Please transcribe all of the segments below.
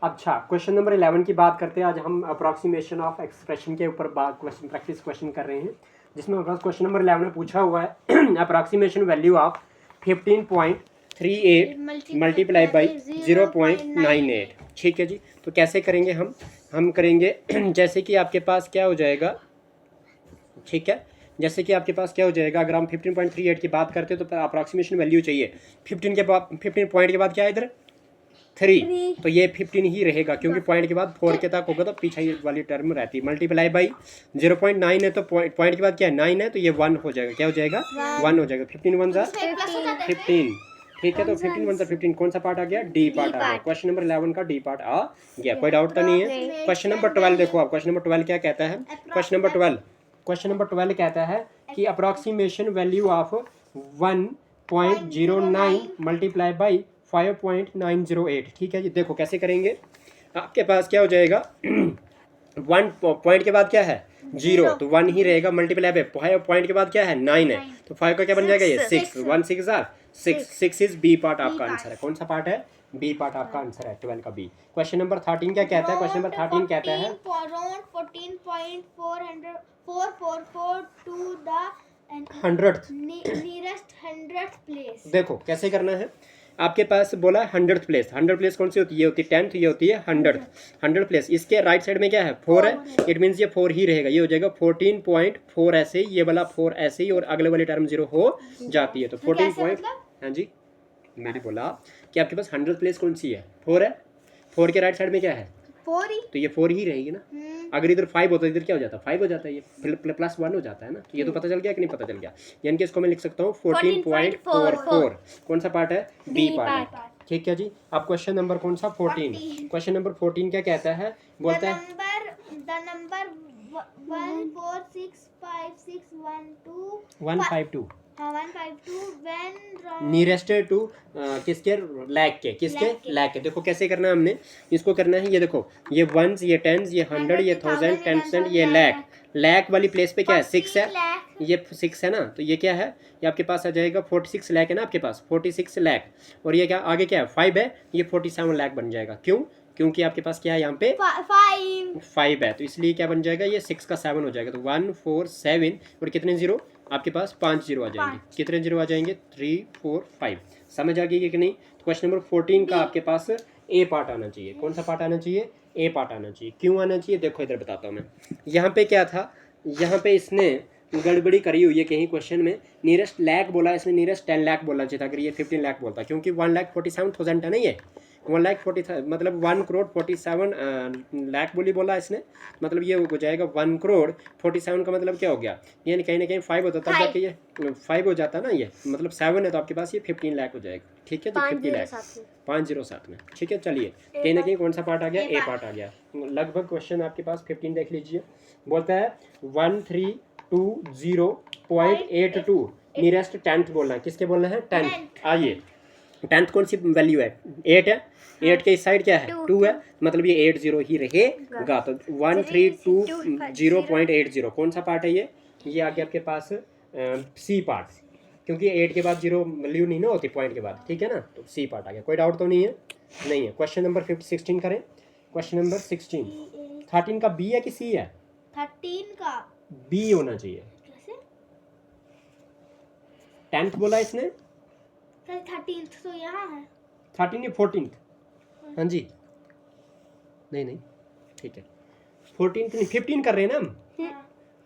अच्छा, question number 11 की बात करते हैं। आज हम अप्रॉक्सीमेशन ऑफ एक्सप्रेशन के ऊपर बात क्वेश्चन कर रहे हैं, जिसमें हमारे पास क्वेश्चन नंबर 11 में पूछा हुआ है approximation value of 15.38 multiply by 0.98। ठीक है जी। तो कैसे करेंगे हम करेंगे जैसे कि आपके पास क्या हो जाएगा, ठीक है, जैसे कि आपके पास क्या हो जाएगा, अगर हम 15.38 की बात करते हैं तो अप्रॉक्सीमेशन वैल्यू चाहिए 15 के बाद, 15 पॉइंट के बाद क्या है इधर 3, तो ये 15 ही रहेगा क्योंकि पॉइंट के बाद 4 के तक होगा तो पीछे वाली टर्म रहती है। मल्टीप्लाई बाई 0.9 है तो पॉइंट के बाद क्या है 9 है तो ये 1 हो जाएगा। क्या हो जाएगा 1 हो जाएगा। 15 1 जा 15। ठीक है, तो 15 1 जा 15 कौन सा पार्ट आ गया, डी पार्ट आ गया। क्वेश्चन नंबर 11 का डी पार्ट आ गया, कोई डाउट तो नहीं है। क्वेश्चन नंबर 12 देखो आप, क्वेश्चन नंबर 12 क्या कहता है। क्वेश्चन नंबर 12 कहता है कि approximation value of 1.09 multiply by 5.908। ठीक है जी। देखो कैसे करेंगे, आपके पास क्या हो जाएगा 1 पॉइंट के बाद क्या है 0, तो 1 ही रहेगा। मल्टीप्लाई बाई 5 पॉइंट के बाद क्या है 9 है, तो 5 का क्या बन जाएगा ये 6, 1 6 आर 6 इज बी पार्ट आपका आंसर है। कौन सा पार्ट है, बी पार्ट आपका आंसर है 12 का बी। क्वेश्चन नंबर 13 क्या कहता है, क्वेश्चन नंबर 13 कहता है 14.444 to the 100th। nearest 100th place। देखो कैसे करना है, आपके पास बोला 100th प्लेस। 100th प्लेस कौन सी होती है, ये होती है 10th, ये होती है 100th प्लेस। इसके राइट साइड में क्या है 4 है, इट मीन्स ये 4 ही रहेगा। ये हो जाएगा 14.4 ऐसे ही, ये वाला 4 ऐसे ही, और अगले वाली टर्म 0 हो जाती है। तो 14 पॉइंट, हाँ जी मैंने बोला कि आपके पास 100th प्लेस कौन सी है 4 है, 4 के राइट साइड में क्या है 4 ही, तो ये 4 ही रहेगी ना। अगर इधर 5 होता है, इधर क्या हो जाता है 5 हो जाता है, ये प्लस 1 हो जाता है ना। तो ये तो पता चल गया कि नहीं पता चल गया, यानी कि इसको मैं लिख सकता हूँ 14.44। कौन सा पार्ट है, डी पार्ट है। ठीक है जी। अब क्वेश्चन नंबर कौन सा 14, क्वेश्चन नंबर 14 क्या कहता है, बोलता है the number 1465612 152 152 नियरेस्ट टू किसके लैक के, किसके लैक के। देखो कैसे करना है हमने, इसको करना है, ये देखो ये वंस, ये टेंस, ये 100, ये 1000, 10%, ये लैक वाली प्लेस पे क्या है 6 है, ये 6 है ना, तो ये क्या है, ये आपके पास आ जाएगा 46 लाख है ना आपके पास 46 लाख, और ये क्या आगे क्या है 5 है, ये 47 लाख बन जाएगा। क्यों, क्योंकि आपके पास क्या है यहाँ पे 5 है, तो इसलिए क्या बन जाएगा ये 6 का 7 हो जाएगा। तो 147 और कितने जीरो आपके पास 5 जीरो आ जाएंगे। कितने जीरो आ जाएंगे 3 4 5। समझ आ गई कि नहीं। तो क्वेश्चन नंबर 14 का आपके पास ए पार्ट आना चाहिए। कौन सा पार्ट आना चाहिए, ए पार्ट आना चाहिए। क्यों आना चाहिए, देखो इधर बताता हूँ मैं। यहाँ पे क्या था, यहाँ पे इसने गड़बड़ी करी हुई है कहीं क्वेश्चन में, नियरेस्ट लाख बोला इसने, नियरेस्ट 10 लाख बोलना चाहिए था, अगर ये 15 लाख बोलता, क्योंकि 1,47,000 है नहीं है, 1,40,000 मतलब 1,47 लाख बोला इसने, मतलब ये हो जाएगा 1,47 का मतलब क्या हो गया, यानी कहीं ना कहीं 5 होता तब जाके ये 5 हो जाता ना, ये मतलब 7 है तो आपके पास ये 15 लाख हो जाएगा। ठीक है, तो 50 लाख 507 में। ठीक है, चलिए कहीं ना कहीं कौन सा पार्ट आ गया, ए पार्ट आ गया। लगभग क्वेश्चन आपके पास 15 देख लीजिए। बोलता है 1320.82 नियरेस्ट 10th बोलना है, किसके बोलना है 10th। आइए 10th कौन सी वैल्यू है 8 है, 8 के इस साइड क्या है 2 है, मतलब ये 80 ही रहेगा। तो 1320.80 कौन सा पार्ट है, ये आ गया आपके पास सी पार्ट, क्योंकि 8 के बाद 0 वैल्यू नहीं ना होती पॉइंट के बाद। ठीक है ना, तो सी पार्ट आ गया। कोई डाउट तो नहीं है, नहीं है। क्वेश्चन नंबर 16 करें। क्वेश्चन नंबर 16 13 का बी है कि सी है, 13 का बी होना चाहिए। 10th बोला इसने, 13th तो यहाँ है, 13 14th। हाँ जी, नहीं ठीक है 14th नहीं 15 कर रहे हैं ना हम,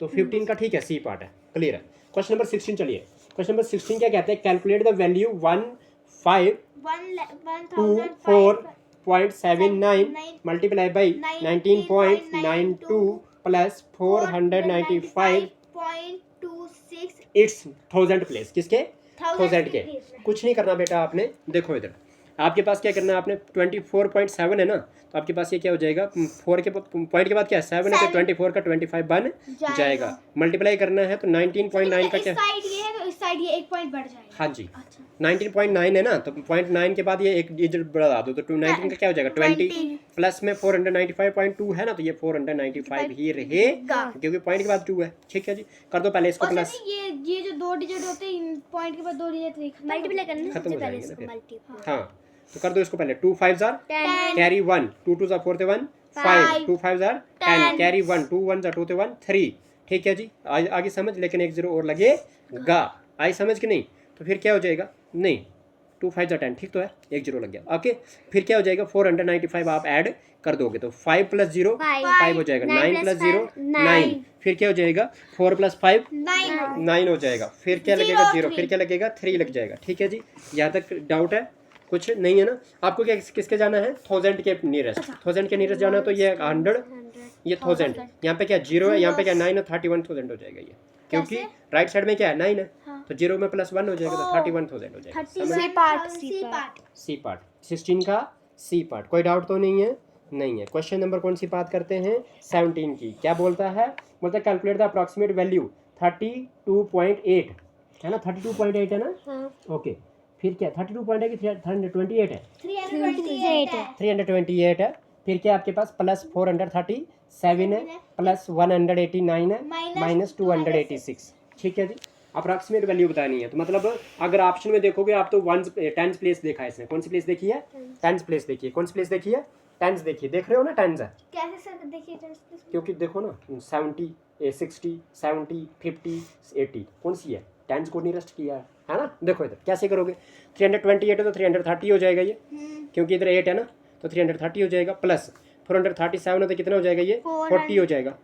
तो 15 का ठीक है सी पार्ट है, क्लियर है। क्वेश्चन नंबर 16 चलिए। क्वेश्चन नंबर 16 क्या कहते हैं, calculate the value 1524.79 multiply by 19.92 plus 495 it's 1000 place, किसके 1000 के। कुछ नहीं करना बेटा आपने, देखो इधर आपके पास क्या करना है, आपने 24.7 है ना, तो आपके पास ये क्या हो जाएगा 4 के पॉइंट के बाद क्या है 7 है, तो 24 का 25 बन जाएगा। मल्टीप्लाई करना है तो 19.9 का क्या, इस साइड ये है तो इस साइड ये 1 पॉइंट बढ़ जाएगा। हाँ जी 19.9 है ना, तो 0.9 के बाद ये एक डिजिट बढ़ा दो, तो 19 का क्या हो जाएगा 20 प्लस में 495.2 है ना, तो ये 495 ही रहेगा क्योंकि पॉइंट के बाद 2 है। ठीक है जी, कर दो पहले इसको प्लस। ये जो 2 डिजिट होते हैं पॉइंट के बाद 2 डिजिट मल्टीप्लाई करने खत्म हो जाएंगे ना फिर। हाँ तो कर दो इसको पहले, 2 5 jar 10 carry 1, 2 2 jar 4 1 5, 2 5 jar 10 carry 1, 2 1 jar 2 1 3। ठीक है जी, आगे समझ, लेकिन एक जीरो और लगेगा। आई समझ कि नहीं? तो फिर क्या हो जाएगा, नहीं 2 5 जार 10, ठीक तो है, एक जीरो लग गया। ओके, फिर क्या हो जाएगा 495 आप ऐड कर दोगे तो 5 प्लस 0 5 हो जाएगा, 9 प्लस 0 9, फिर क्या हो जाएगा 4 प्लस 5 9 9 हो जाएगा, फिर क्या लगेगा 0, फिर क्या लगेगा 3 लग जाएगा। ठीक है जी, यहाँ तक डाउट है? कुछ नहीं है ना? आपको क्या किसके जाना है, 1000 के नियरेस्ट, 1000 के नियरेस्ट जाना है, तो ये 100 ये 1000, यहाँ पे क्या 0 है, यहाँ पे क्या 9 है, 31,000 हो जाएगा ये, क्योंकि राइट साइड में क्या है 9 है, तो 0 में प्लस 1 हो जाएगा तो 31,000 हो जाएगा। सी पार्ट सी पार्ट 16 का सी पार्ट, कोई डाउट तो नहीं है? नहीं है। क्वेश्चन नंबर कौन सी बात करते हैं, 17 की। क्या बोलता है, बोलता है कैलकुलेट द अप्रॉक्सीमेट वैल्यू 32.8 है ना, 32.8 है ना, ओके। फिर क्या 32 है कि 328 है, 328 है। फिर क्या आपके पास प्लस 437 है, प्लस 189 है, माइनस 286। ठीक है जी, अप्रॉक्सीमेट वैल्यू बतानी है। तो मतलब अगर ऑप्शन में देखोगे आप तो वन टेंस प्लेस देखा है इसने, कौन सी प्लेस देखी है, टेंस प्लेस देखी है, कौन सी प्लेस देखी है, टेंस देखिए, देख रहे हो ना टेंस है, कैसे सर देखिए क्योंकि देखो ना 70 60 70 50 80 कौन सी है, टेंस को नियरेस्ट किया है ना। देखो इधर कैसे करोगे, 328 है तो 330 हो जाएगा ये, क्योंकि इधर 8 है ना, तो 330 हो जाएगा, प्लस 437 है तो कितना हो जाएगा ये 40 हो जाएगा,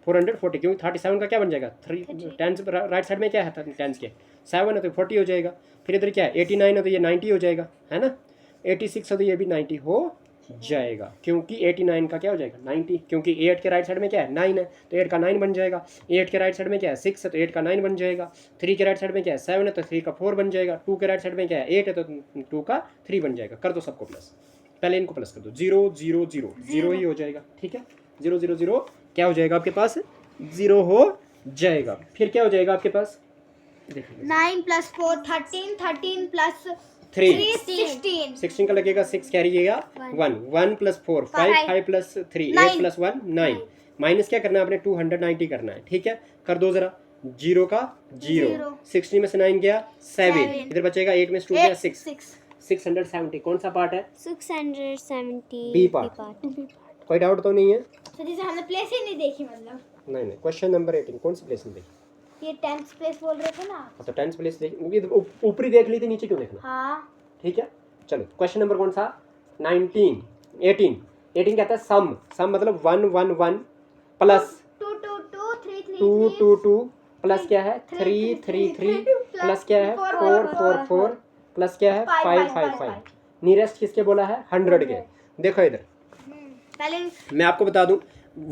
440, क्योंकि 37 का क्या बन जाएगा 3, टेंस राइट साइड में क्या है टेंस के 7 है तो 40 हो जाएगा। फिर इधर क्या है 89 है तो ये 90 हो जाएगा, है ना, 86 है तो ये भी 90 हो जाएगा, क्योंकि 89 का क्या हो जाएगा 90, क्योंकि 8 के राइट साइड में क्या है 9 है तो 8 का 9 बन जाएगा, 8 के राइट साइड में क्या है 6 है तो 8 का 9 बन जाएगा, 3 के राइट साइड में क्या है 7 है तो 3 का 4 बन जाएगा, 2 के राइट साइड में क्या है 8 है तो 2 का 3 बन जाएगा। कर दो सबको प्लस, पहले इनको प्लस कर दो, 0 0 0 0 ही हो जाएगा। ठीक है, 0 0 0 क्या हो जाएगा आपके पास, 0 हो जाएगा। फिर क्या हो जाएगा आपके पास, 9 प्लस 4 13 13 प्लस 3 16 16 का लगेगा, 6 कैरिएगा 1 1 प्लस 4 5 5 प्लस 3 8 प्लस 1 9, माइनस क्या करना है आपने 290 करना है। ठीक है, कर दो जरा, 0 का 0, 16 में से 9 गया 7, इधर बचेगा 8 में से 2 गया 6, 670 कौन सा पार्ट है, 670 बी पार्ट। कोई डाउट तो नहीं है? तो जैसे हमने प्लेस ही नहीं देखी, मतलब नहीं नहीं। क्वेश्चन नंबर 18 कौन सी प्लेस में देखी, ये 10th प्लेस बोल रहे थे ना। तो 10th प्लेस देख, ऊपरी देख ली थी, नीचे क्यों देखना। हाँ ठीक है, चलो क्वेश्चन नंबर कौन सा 18 कहता है सम, सम मतलब 1 1 1 प्लस 2 2 2 3 3 2 2 2 प्लस क्या है 3 3 3 प्लस क्या है 4 4 4 प्लस क्या है 5 5 5। नियरेस्ट किसके बोला है 100 के। देखो इधर पहले मैं आपको बता दूं,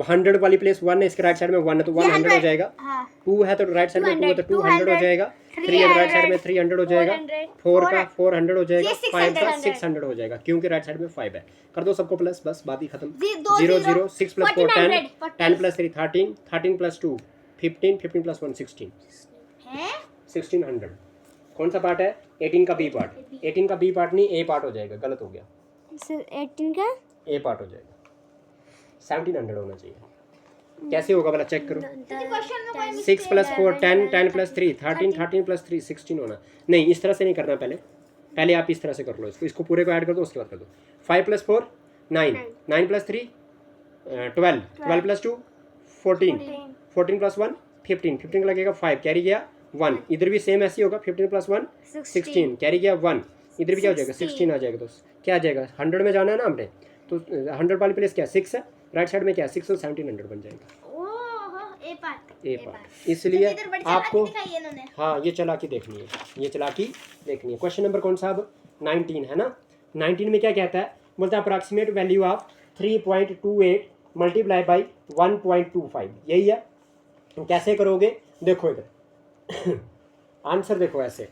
100 वाली प्लेस 1 है, इसके राइट साइड में 1 है तो 100 हो जाएगा, हाँ 2 है तो राइट साइड में 2 है तो 200 हो जाएगा, 3 है राइट साइड में 300 हो जाएगा, 4 का 400 हो जाएगा, 5 का 600 हो जाएगा, क्योंकि राइट साइड में 5 है। कर दो सबको प्लस, बस बात ही खत्म। 0 0 6 प्लस 4 10 10 प्लस 3 13 13 प्लस 2 15 15 प्लस 1 16 है 1600। कौन सा पार्ट है 18 का बी पार्ट, 18 का बी पार्ट नहीं ए पार्ट हो जाएगा, गलत हो गया, 18 का ए पार्ट हो जाएगा, 1700 होना चाहिए। कैसे होगा भला चेक करो, क्वेश्चन में कोई 6 प्लस 4 10 10 प्लस 3 13 13 प्लस 3 16 होना नहीं, इस तरह से नहीं करना, पहले आप इस तरह से कर लो, इसको पूरे को ऐड कर दो, उसके बाद कर दो 5 प्लस 4 9 9 प्लस 3 12 12 प्लस 2 14 14 प्लस 1 15 15 का लगेगा 5 कैरी गया 1, इधर भी सेम ऐसे होगा 15 प्लस 1 16 कैरी गया 1, इधर भी क्या हो जाएगा 16 आ जाएगा, तो क्या आ जाएगा 100 में जाना है ना हमने, तो 100 वाली प्लेस क्या 6 है, राइट साइड में क्या 6 और 1700 बन जाएगा। ओह ए पार्ट इसलिए आपको दिखाई इन्होंने। हाँ ये चालाकी देखनी है, ये चालाकी देखनी है। क्वेश्चन नंबर कौन सा अब 19 है ना, 19 में क्या कहता है, बोलता है approximate value of 3.28 multiply by 1.25, यही है। कैसे करोगे, देखो इधर आंसर देखो ऐसे,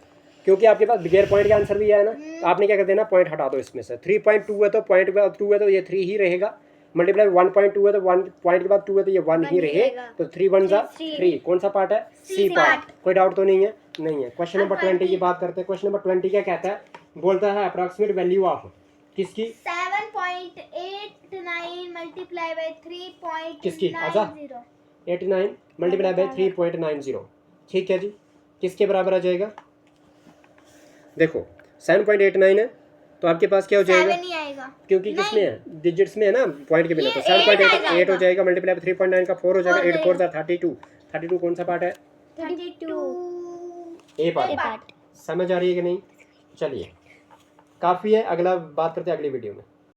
क्योंकि आपके पास बिगेर पॉइंट का आंसर दिया है ना, तो आपने क्या कर देना पॉइंट हटा दो इसमें से, 3.2 है तो पॉइंट 2 है तो ये 3 ही रहेगा, मल्टीप्लाई 1.2 है तो 1 पॉइंट के बाद 2 है तो ये 1 ही रहेगा, तो 3 1 जा 3। कौन सा पार्ट है सी पार्ट। कोई डाउट तो नहीं है? नहीं है। क्वेश्चन नंबर 20 की बात करते हैं। क्वेश्चन नंबर 20 क्या कहता है, बोलता है अप्रॉक्सीमेट वैल्यू ऑफ किसकी 7.89 मल्टीप्लाई बाय 3.90 किसकी आजा 89 मल्टीप्लाई बाय 3.90, ठीक है जी, किसके बराबर आ जाएगा, देखो 7.89 है तो आपके पास क्या हो जाएगा, 7 ही आएगा क्योंकि किसमें है, डिजिट्स में है ना, पॉइंट के बिना, तो ये 7.8 8 8 हो जाएगा, मल्टीप्लाई 3.9 का 4 हो जाएगा, 8 4 जाएगा। 32, 32 कौन सा पार्ट है, 32 ए पार्ट। समझ आ रही है कि नहीं? चलिए काफ़ी है, अगला बात करते हैं अगली वीडियो में।